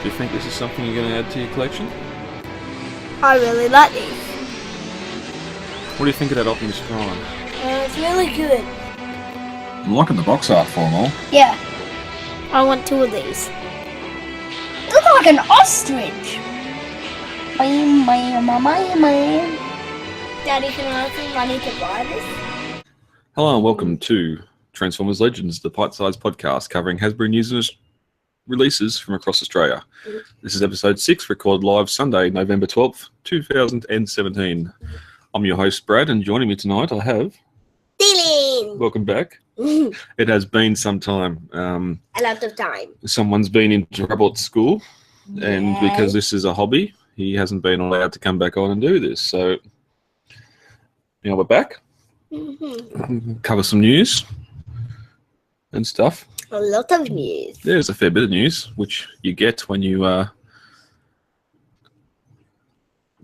Do you think this is something you're going to add to your collection? I really like these. What do you think of that Optimus Prime? It's really good. I'm liking the box art for them all. Yeah. I want 2 of these. Look like an ostrich. Daddy, can I have some money to buy this? Hello and welcome to Transformers Legends, the bite-sized podcast covering Hasbro news and releases from across Australia. This is episode 6, recorded live Sunday, November 12th, 2017. I'm your host, Brad, and joining me tonight I have... Dylan! Welcome back. It has been some time. A lot of time. Someone's been in trouble at school, and because this is a hobby, he hasn't been allowed to come back on and do this. So now we're back. Cover some news and stuff. A lot of news. There's a fair bit of news, which you get when you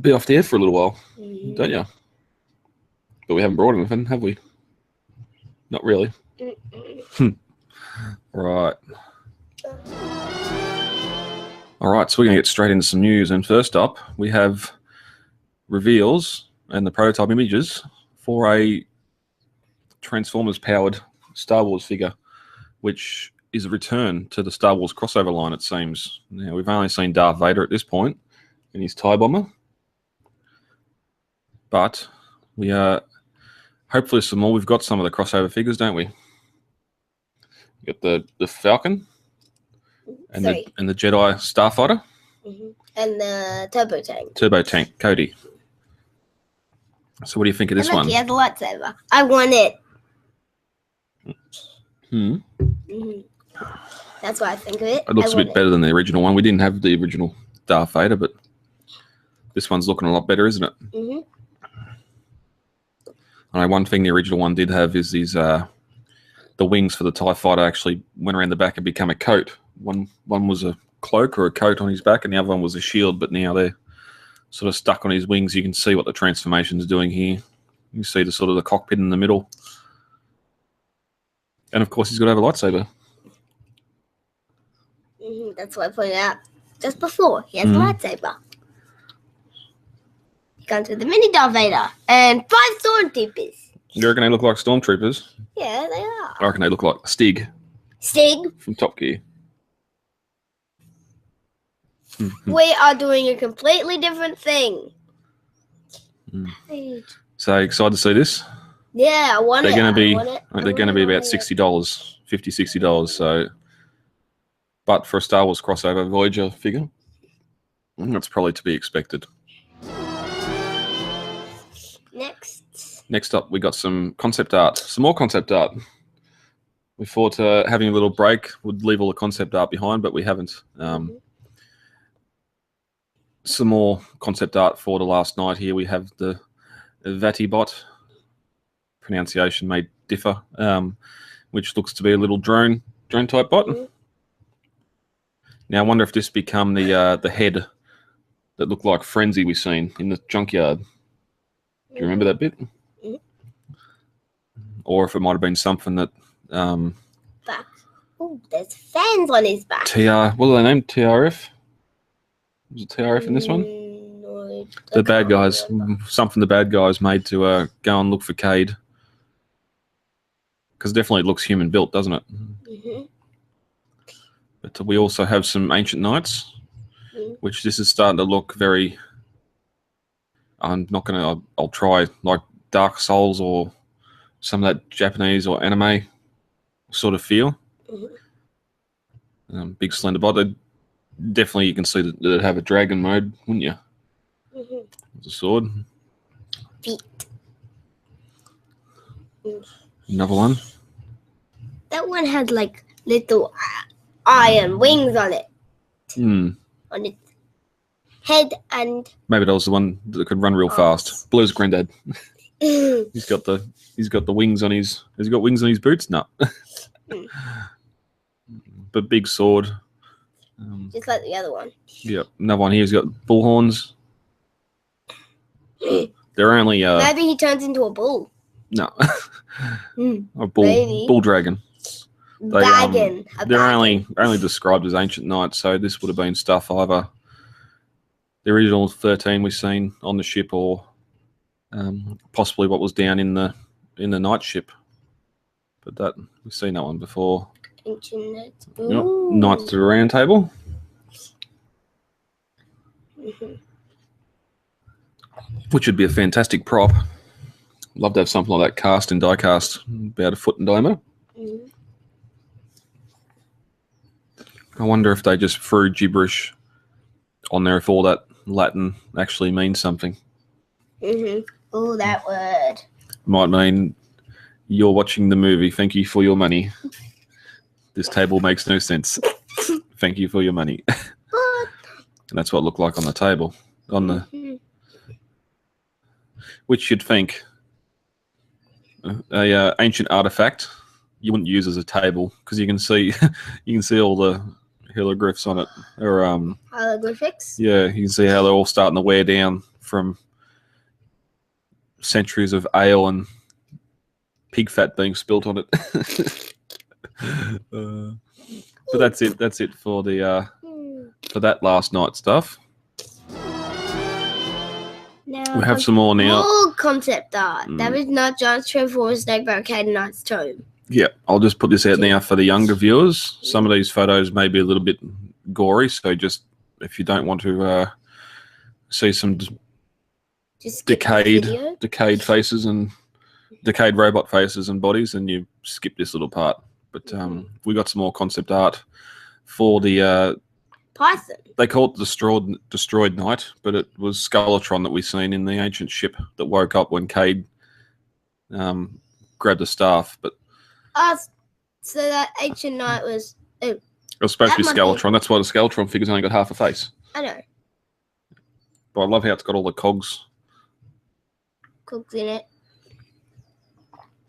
be off the air for a little while, don't you? But we haven't brought anything, have we? Not really. Right. All right, so we're going to get straight into some news. And first up, we have reveals and the prototype images for a Transformers-powered Star Wars figure, which is a return to the Star Wars crossover line, it seems. Now, we've only seen Darth Vader at this point in his TIE Bomber. But we are... hopefully some more. We've got some of the crossover figures, don't we? We got the Falcon and the Jedi Starfighter. And the Turbo Tank. Turbo Tank, Cody. So what do you think of this one? He has a lightsaber. I want it. That's what I think of it. It looks a bit better than the original one. We didn't have the original Darth Vader, but this one's looking a lot better, isn't it? I know one thing the original one did have is these the wings for the TIE Fighter actually went around the back and become a coat. One was a cloak or a coat on his back, and the other one was a shield, but now they're sort of stuck on his wings. You can see what the transformation's doing here. You see the sort of the cockpit in the middle. And of course he's got to have a lightsaber. That's what I pointed out just before. He has a lightsaber. Gone to the mini Darth Vader and 5 stormtroopers. You reckon they look like stormtroopers? Yeah, they are. I reckon they look like Stig from Top Gear. We are doing a completely different thing. So excited to see this? Yeah, I want they're it. They're going to be about $60, $50-$60. So, but for a Star Wars crossover Voyager figure, that's probably to be expected. Next up, we got some concept art. Some more concept art. We thought having a little break would leave all the concept art behind, but we haven't. Some more concept art for the last night here. We have the Vatibot. Pronunciation may differ, which looks to be a little drone type bot. Now, I wonder if this become the head that looked like Frenzy we seen in the junkyard. Do you remember that bit? Or if it might have been something that... back. Oh, there's fans on his back. What are they named? TRF? Was it TRF in this one? No, the bad guys. Something the bad guys made to go and look for Cade. Because definitely it looks human built, doesn't it? But we also have some Ancient Knights, which this is starting to look very... I'll try like Dark Souls or some of that Japanese or anime sort of feel. Big slender bot. Definitely you can see that it'd have a dragon mode, wouldn't you? With a sword. Feet. Another one. That one had like little iron wings on it. On its head and... Maybe that was the one that could run real fast. Blue's granddad. He's got the wings on his... Has he got wings on his boots? No. But big sword. Just like the other one. Yep. Another one here. He's got bull horns. They're only... maybe he turns into a bull. No. A bull dragon. bagging. They're only described as ancient knights, so this would have been stuff either the original 13 we've seen on the ship, or possibly what was down in the night ship. But that we've seen that one before. Ancient knights. Yep. Knights of the Round Table. Which would be a fantastic prop. Love to have something like that cast in die cast, about a foot in diameter. I wonder if they just threw gibberish on there, if all that Latin actually means something. Oh, that word. Might mean you're watching the movie. Thank you for your money. This table makes no sense. Thank you for your money. And that's what it looked like on the table. On the which you'd think a ancient artifact you wouldn't use as a table, because you can see all the hieroglyphs on it, or hieroglyphics. Yeah, you can see how they're all starting to wear down from centuries of ale and pig fat being spilt on it. But that's it. That's it for the for that last night stuff. Now We have some more now. More concept art. That is not just Transformers Snake Barricade Knight's Tomb. Yeah, I'll just put this out now for the younger viewers. Some of these photos may be a little bit gory, so just if you don't want to see some decayed faces and decayed robot faces and bodies, then you skip this little part. But we got some more concept art for the Python. They call it destroyed Knight, but it was Skeletron that we seen in the ancient ship that woke up when Cade grabbed the staff. But so that ancient knight was. It was supposed to be Skeletron. That's why the Skeletron figure's only got half a face. I know. But I love how it's got all the cogs. Cogs in it.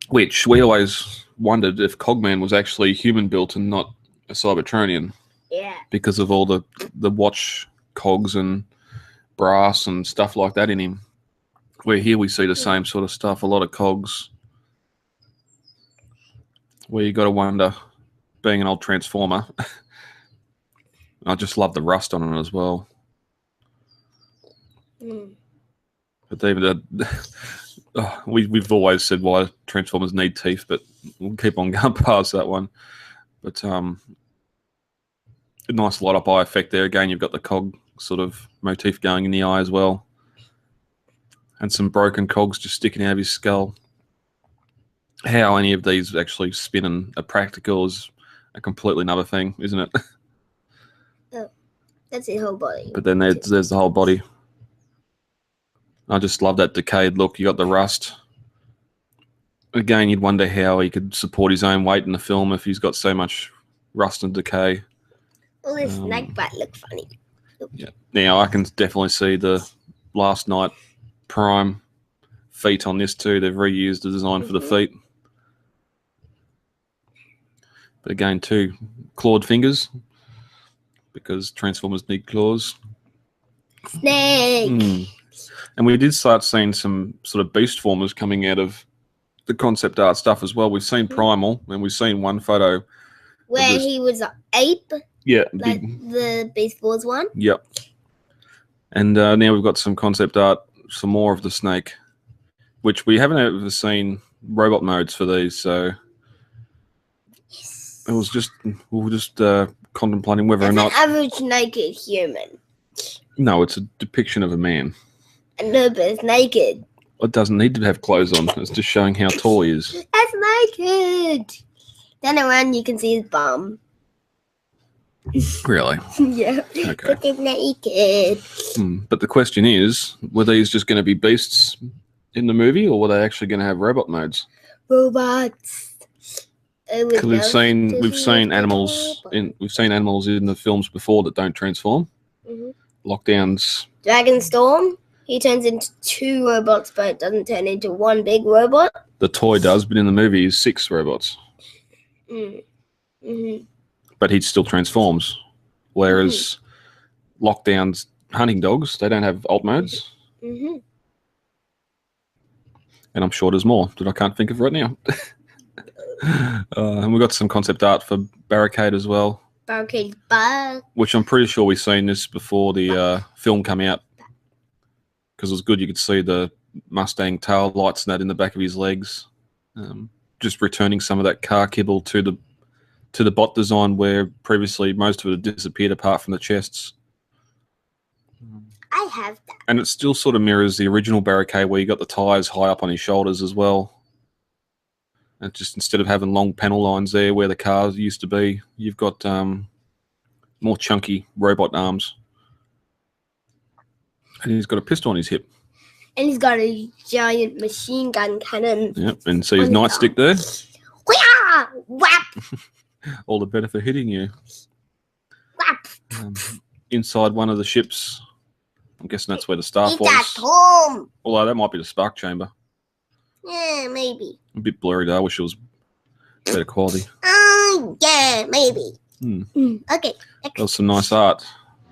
Which we always wondered if Cogman was actually human built and not a Cybertronian. Yeah. Because of all the watch cogs and brass and stuff like that in him. Where here we see the same sort of stuff, a lot of cogs. Where you got to wonder, being an old Transformer, I just love the rust on it as well. But even we've always said why Transformers need teeth, but we'll keep on going past that one. But a nice light up eye effect there. Again, you've got the cog sort of motif going in the eye as well, and some broken cogs just sticking out of his skull. How any of these actually spin and are practical is a completely another thing, isn't it? Oh, that's the whole body. But then there's the whole body. I just love that decayed look. You got the rust. Again, you'd wonder how he could support his own weight in the film if he's got so much rust and decay. Well, this snake bite look funny. Yeah. Now I can definitely see the Last Night Prime feet on this too. They've reused the design for the feet. But again, too, clawed fingers, because Transformers need claws. Snake. And we did start seeing some sort of beast formers coming out of the concept art stuff as well. We've seen Primal, and we've seen one photo where he was an ape. Yeah, like the Beast Wars one. Yep. And now we've got some concept art, some more of the snake, which we haven't ever seen robot modes for these. So it was just we were just contemplating whether or not an average naked human. No, it's a depiction of a man. No, but it's naked. It doesn't need to have clothes on. It's just showing how tall he is. It's naked. Then around you can see his bum. Really? Yeah. Okay. But it's naked. But the question is, were these just going to be beasts in the movie, or were they actually going to have robot modes? Robots. Because we've seen animals in the films before that don't transform. Lockdowns. Dragon Storm. He turns into 2 robots, but it doesn't turn into one big robot. The toy does, but in the movie, he's 6 robots. But he still transforms. Whereas Lockdown's hunting dogs, they don't have alt modes. And I'm sure there's more that I can't think of right now. And we've got some concept art for Barricade as well. Barricade bug. Which I'm pretty sure we've seen this before the film came out. Because it was good, you could see the Mustang tail lights and that in the back of his legs. Just returning some of that car kibble to the bot design where previously most of it had disappeared apart from the chests. I have that. And it still sort of mirrors the original Barricade where you got the tyres high up on his shoulders as well. And just instead of having long panel lines there where the cars used to be, you've got more chunky robot arms. And he's got a pistol on his hip. And he's got a giant machine gun cannon. Yep, and see his nightstick there? Wah! Whap! All the better for hitting you. Whap! Inside one of the ships, I'm guessing that's where the staff It's was. at home. Although that might be the spark chamber. Yeah, maybe. A bit blurry though. I wish it was better quality. Oh, yeah, maybe. Okay. That was some nice art.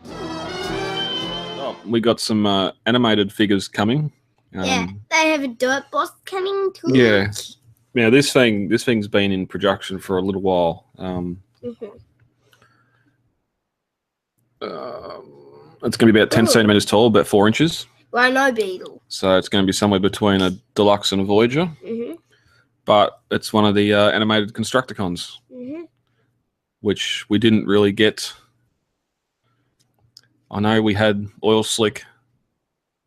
Oh, we got some animated figures coming. Yeah, they have a dirt boss coming too. Yeah. Now this thing's been in production for a little while. It's going to be about 10 centimeters tall, about 4 inches. Rhino Beetle. So it's going to be somewhere between a Deluxe and a Voyager. But it's one of the animated Constructicons, which we didn't really get. I know we had Oil Slick.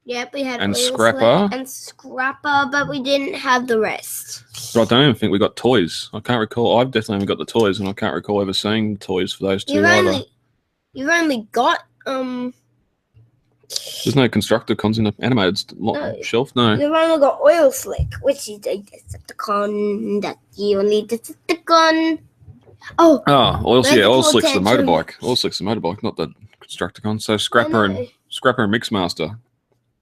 Yep, we had And Oil Scrapper. Slick and Scrapper, but we didn't have the rest. But I don't even think we got toys. I can't recall. I've definitely haven't got the toys, and I can't recall ever seeing toys for those two either. You've only got There's no Constructicons in the animated shelf, no. You've only got Oil Slick, which is a Decepticon that you only Decepticon. Oh, Oil Slick's the attention. motorbike. Oil Slick's the motorbike, not the Constructicon. So Scrapper and Mixmaster.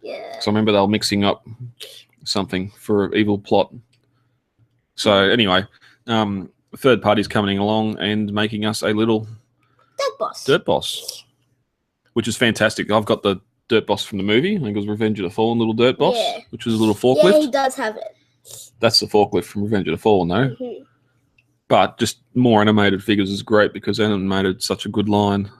Yeah. So I remember they were mixing up something for an evil plot. So anyway, third party's coming along and making us a little Dirt Boss, which is fantastic. I've got the Dirt Boss from the movie. I think it was Revenge of the Fallen little Dirt Boss, which was a little forklift. Yeah, he does have it. That's the forklift from Revenge of the Fallen, though. But just more animated figures is great because animated such a good line.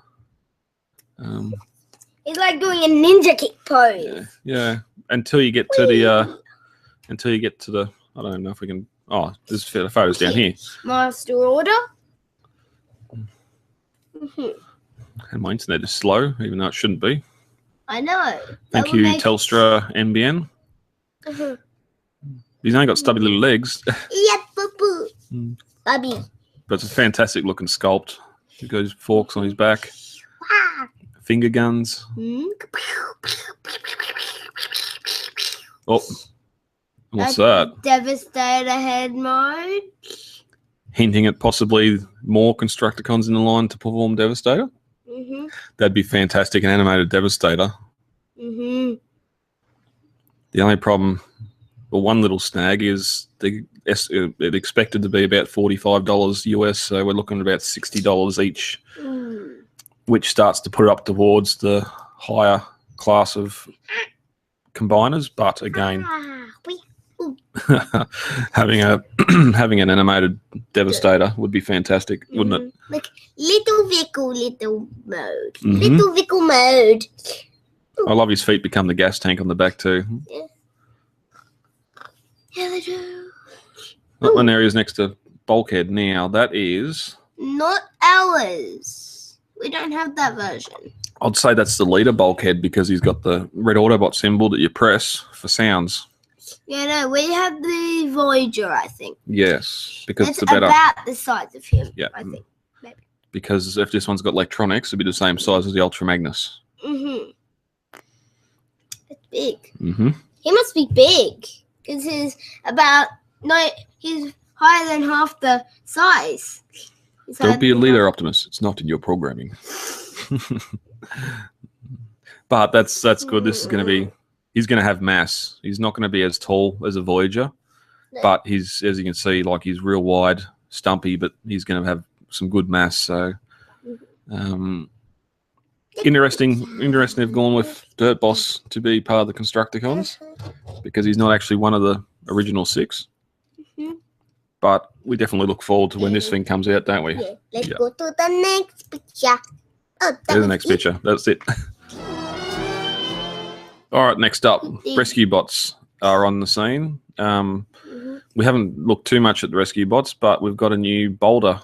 He's like doing a ninja kick pose. Yeah. Until you get to the, I don't know if we can. Oh, there's photos down here. Master Order. And my internet is slow, even though it shouldn't be. I know. Thank you, Telstra NBN. He's only got stubby little legs. Yeah, boo-boo. Bubby. But it's a fantastic looking sculpt. He goes forks on his back. Finger guns. Oh, what's that? Devastator head mode. Hinting at possibly more Constructicons in the line to perform Devastator. That'd be fantastic. An animated Devastator. The only problem, or one little snag, is it expected to be about $45 US, so we're looking at about $60 each, which starts to put it up towards the higher class of combiners. But again, having an animated Devastator would be fantastic, wouldn't it? Like little mode. Little vehicle mode. I love his feet become the gas tank on the back too. Yeah, they do. That one there is next to Bulkhead now. That is Not ours. We don't have that version. I'd say that's the leader Bulkhead because he's got the red Autobot symbol that you press for sounds. Yeah, no, we have the Voyager, I think. Yes, because It's it's better. about the size of him, Yeah. I think. Maybe. Because if this one's got electronics, it'd be the same size as the Ultra Magnus. It's big. Mm-hmm. He must be big because he's higher than half the size. Don't be a leader, Optimus. It's not in your programming. But that's good. This is going to be. He's going to have mass. He's not going to be as tall as a Voyager, but he's, as you can see, like he's real wide, stumpy, but he's going to have some good mass. So, interesting. They've gone with Dirt Boss to be part of the Constructicons, because he's not actually one of the original 6. Mm-hmm. But he's going to have some good mass. So, interesting. They've gone with Dirt Boss to be part of the Constructicons, because he's not actually one of the original 6. But he's going to have some good mass. So, interesting. They've gone with Dirt Boss to be part of the Constructicons, because he's not actually one of the original 6. But we definitely look forward to when this thing comes out, don't we? Yeah. Let's Yeah. go to the next picture. Oh, that There's the was next it. picture. That's it. All right, next up, rescue bots are on the scene. We haven't looked too much at the rescue bots, but we've got a new boulder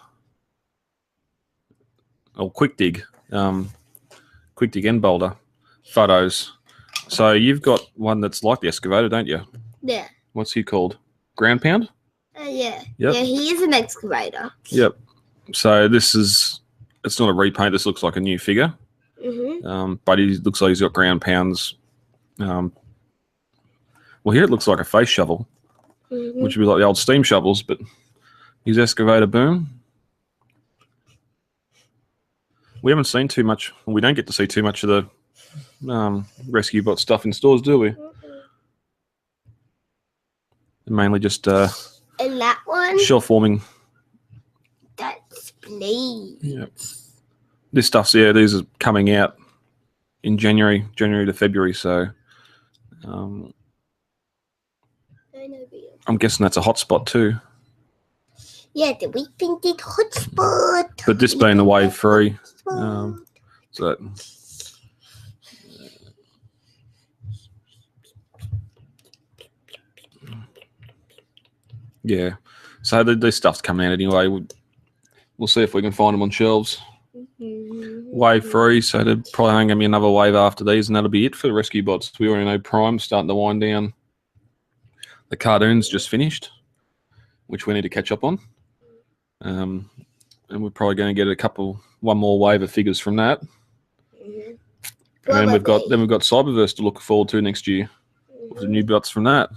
or quick dig end boulder photos. So you've got one that's like the excavator, don't you? Yeah. What's he called? Ground pound? Yeah. Yep. Yeah, he is an excavator. Yep. So it's not a repaint. This looks like a new figure. But he looks like he's got ground pounds. Well, here it looks like a face shovel, which would be like the old steam shovels, but his excavator boom. We haven't seen too much. We don't get to see too much of the rescue bot stuff in stores, do we? Mainly just And that one, shelf warming. that's blades. Yep. This stuff's, these are coming out in January to February, so I'm guessing that's a hotspot too. Yeah, the we painted hotspot. But this being the wave 3, so yeah. So this stuff's coming out anyway. We'll see if we can find them on shelves. Wave 3, so there'll probably only going to be another wave after these, and that'll be it for the rescue bots. We already know Prime's starting to wind down. The cartoon's just finished, which we need to catch up on. And we're probably going to get one more wave of figures from that. And then we've got Cyberverse to look forward to next year with the new bots from that.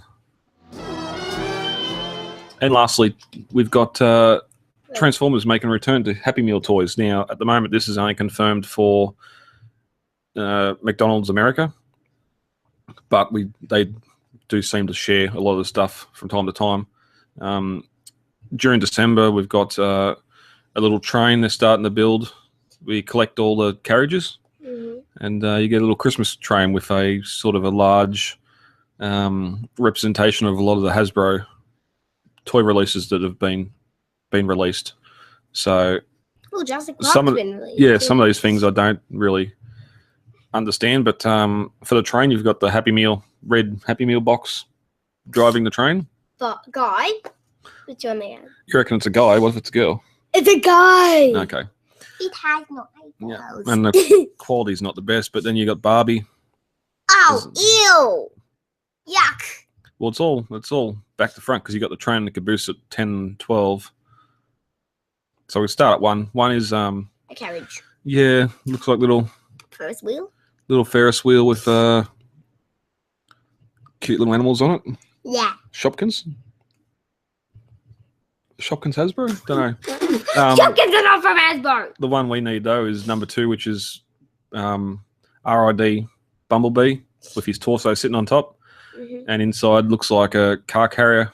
And lastly, we've got Transformers making a return to Happy Meal toys. Now, at the moment, this is only confirmed for McDonald's America, but they do seem to share a lot of the stuff from time to time. During December, we've got a little train they're starting to build. We collect all the carriages, and you get a little Christmas train with a sort of a large representation of a lot of the Hasbro toy releases that have been released. So some of these things I don't really understand, but for the train, you've got the red Happy Meal box driving the train. But guy, which one they have? You reckon it's a guy? What if it's a girl? It's a guy. Okay. It has no eyebrows. Yeah, and the quality's not the best, but then you got Barbie. Oh, ew. Yuck. Well, it's all back to front because you got the train and the caboose at 10, 12. So we start at 1. 1 is a carriage. Yeah, looks like little Ferris wheel. Little Ferris wheel with cute little animals on it. Yeah. Shopkins Hasbro? Don't know. Shopkins are not from Hasbro. The one we need though is number 2, which is RID Bumblebee with his torso sitting on top, and inside looks like a car carrier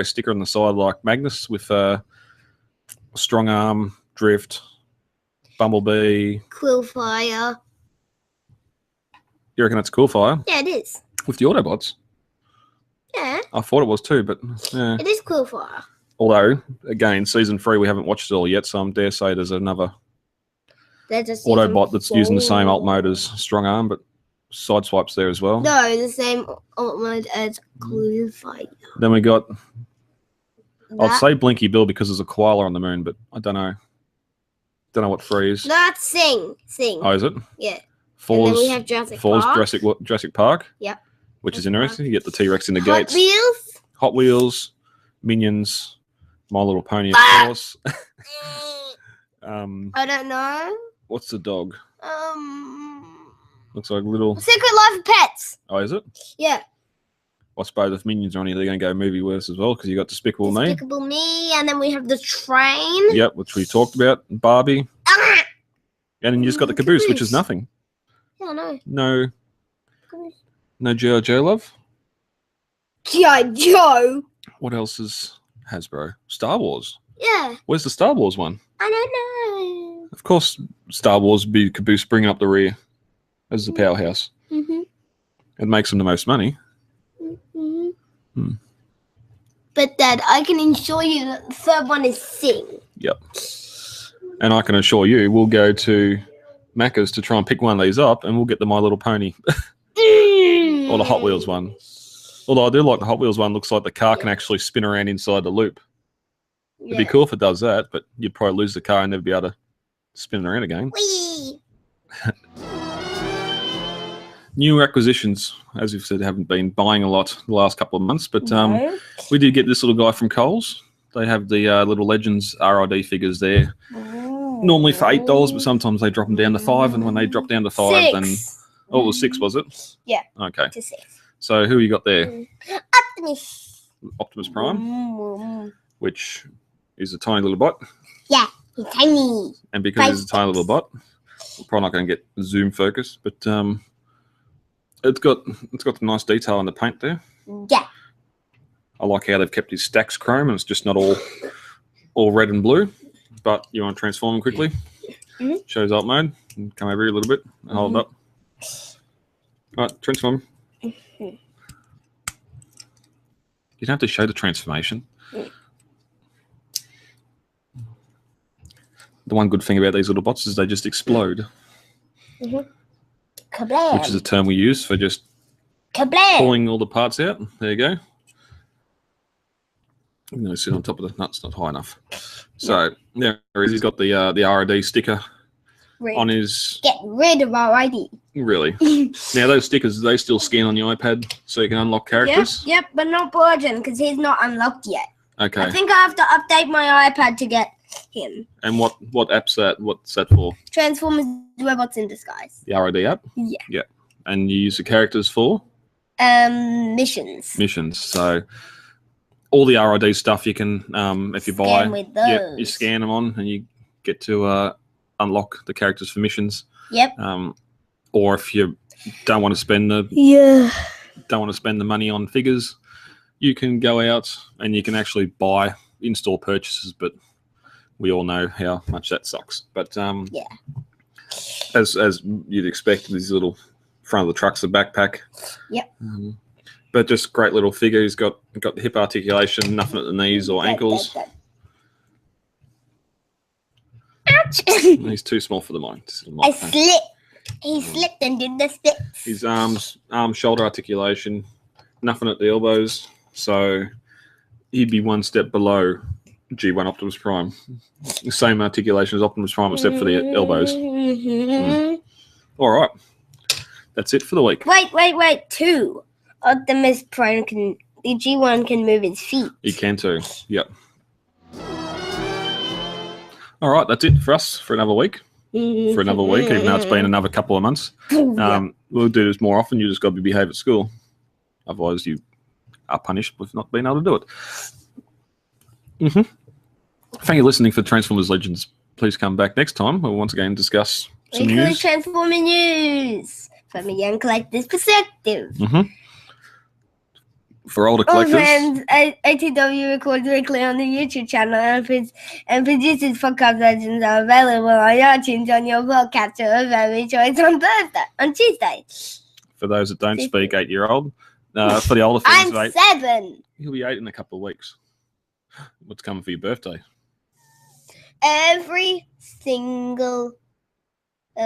sticker on the side, like Magnus, with a strong arm, drift, Bumblebee, Quillfire. You reckon that's Quillfire? Yeah, it is. With the Autobots? Yeah. I thought it was too, but yeah. It is Quillfire. Although, again, season 3 we haven't watched it all yet, so I dare say there's another Autobot that's using the same alt mode as Strong Arm, but side swipes there as well. No, the same alt mode as Quillfire. Then we got, I'd say Blinky Bill because there's a koala on the moon, but I don't know. Don't know what 3 is. No, that's Sing. Oh, is it? Yeah. 4's, and then we have Jurassic Park. Jurassic Park. Yep. Which is interesting. You get the T-Rex in the gates. Hot Wheels, Minions, My Little Pony, of course. I don't know. What's the dog? Looks like little... Secret Life of Pets. Oh, is it? Yeah. I suppose if Minions are on here, they're going to go movie-verse as well, because you got Despicable Me. Despicable Me, and then we have the train. Yep, which we talked about. Barbie. And then you just got the caboose, which is nothing. Yeah, I know. No G.I. Joe love? G.I. Joe? What else is Hasbro? Star Wars. Yeah. Where's the Star Wars one? I don't know. Of course, Star Wars would be caboose bringing up the rear as the powerhouse. It makes them the most money. But Dad, I can assure you that the third one is Sing. Yep. And I can assure you, we'll go to Macca's to try and pick one of these up, and we'll get the My Little Pony or the Hot Wheels one. Although I do like the Hot Wheels one. Looks like the car can actually spin around inside the loop. It'd be cool if it does that, but you'd probably lose the car and never be able to spin it around again. Whee! New acquisitions, as we've said, haven't been buying a lot the last couple of months, but we did get this little guy from Coles. They have the little Legends RID figures there. Normally for $8, but sometimes they drop them down to $5, and when they drop down to $5, then... Oh, it was $6, was it? Yeah. Okay. To 6. So who you got there? Optimus Prime, which is a tiny little bot. Yeah, he's tiny. And because he's a tiny little bot, we're probably not going to get zoom focus, but it's got some nice detail in the paint there. Yeah. I like how they've kept his stacks chrome, and it's just not all red and blue. But you want to transform him quickly? Shows alt mode. And come over here a little bit and hold it up. All right, transform. You don't have to show the transformation. The one good thing about these little bots is they just explode. Kablam. Which is a term we use for just Kablam. pulling all the parts out. There you go. I'm going to sit on top of the nuts, not high enough. So there he is. He's got the RID sticker on his... Get rid of our ID. Really? Now, those stickers, they still scan on your iPad so you can unlock characters? Yep, but not Burgeon, because he's not unlocked yet. Okay. I think I have to update my iPad to get him. And what app's that? What's that for? Transformers Robots in Disguise. The RID app? Yeah. Yeah. And you use the characters for? Missions. Missions. So all the RID stuff you can, if you buy, with those. you scan them on and you get to unlock the characters for missions. Yep. Or if you don't want to spend the money on figures, you can go out and you can actually buy in-store purchases, but we all know how much that sucks. But yeah, as you'd expect, these little front of the truck's a backpack. Yep. But just great little figure. He's got the hip articulation, nothing at the knees or ankles. Ouch! He's too small for the mic. I slipped. He slipped and did the splits. His arm, shoulder articulation, nothing at the elbows. So he'd be one step below G1 Optimus Prime. The same articulation as Optimus Prime, except for the elbows. All right. That's it for the week. Wait. 2. Optimus Prime the G1 can move his feet. He can too. Yep. All right. That's it for us for another week. For another week, even though it's been another couple of months. We'll do this more often. You just got to behave at school. Otherwise, you are punished with not being able to do it. Thank you for listening for Transformers Legends. Please come back next time. We'll once again discuss some news. Transforming news from a young collector's perspective. For older collectors. Friends, ATW records weekly on the YouTube channel and produces podcast legends are available on iTunes on your podcatcher of every choice on Tuesday. For those that don't speak 8-year-old. For the older friends, I'm 7. He'll be 8 in a couple of weeks. What's coming for your birthday? Every single RID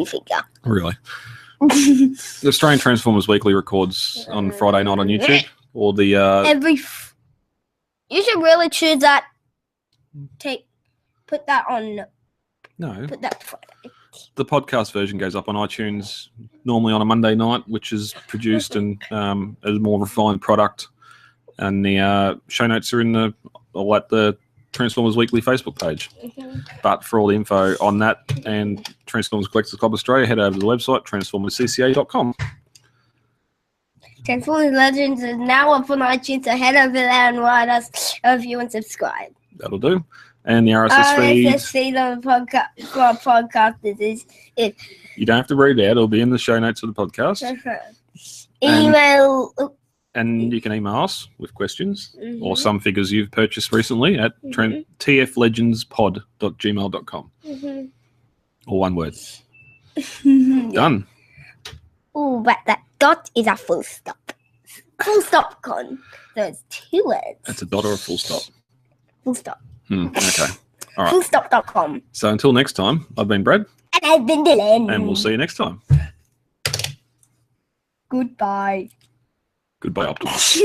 figure. Really? The Australian Transformers Weekly records on Friday night on YouTube. Or the you should really choose that. Put that on. No. Put that Friday. The podcast version goes up on iTunes normally on a Monday night, which is produced and as a more refined product. And the show notes are at the Transformers Weekly Facebook page. But for all the info on that and Transformers Collectors Club Australia, head over to the website, transformerscca.com. Transformers Legends is now up on iTunes, so head over there and write us a review and subscribe. That'll do. And the RSS feed. RSS feed on the podcast, for our podcast is if you don't have to read it out. It'll be in the show notes of the podcast. Email. And you can email us with questions or some figures you've purchased recently at tflegendspod.gmail.com. Or one word. Done. Oh, but that dot is a full stop. Full stop con. So it's 2 words. That's a dot or a full stop. Full stop. Okay. All right. Fullstop.com. So until next time, I've been Brad, And I've been Dylan. and we'll see you next time. Goodbye. Goodbye, Optimus.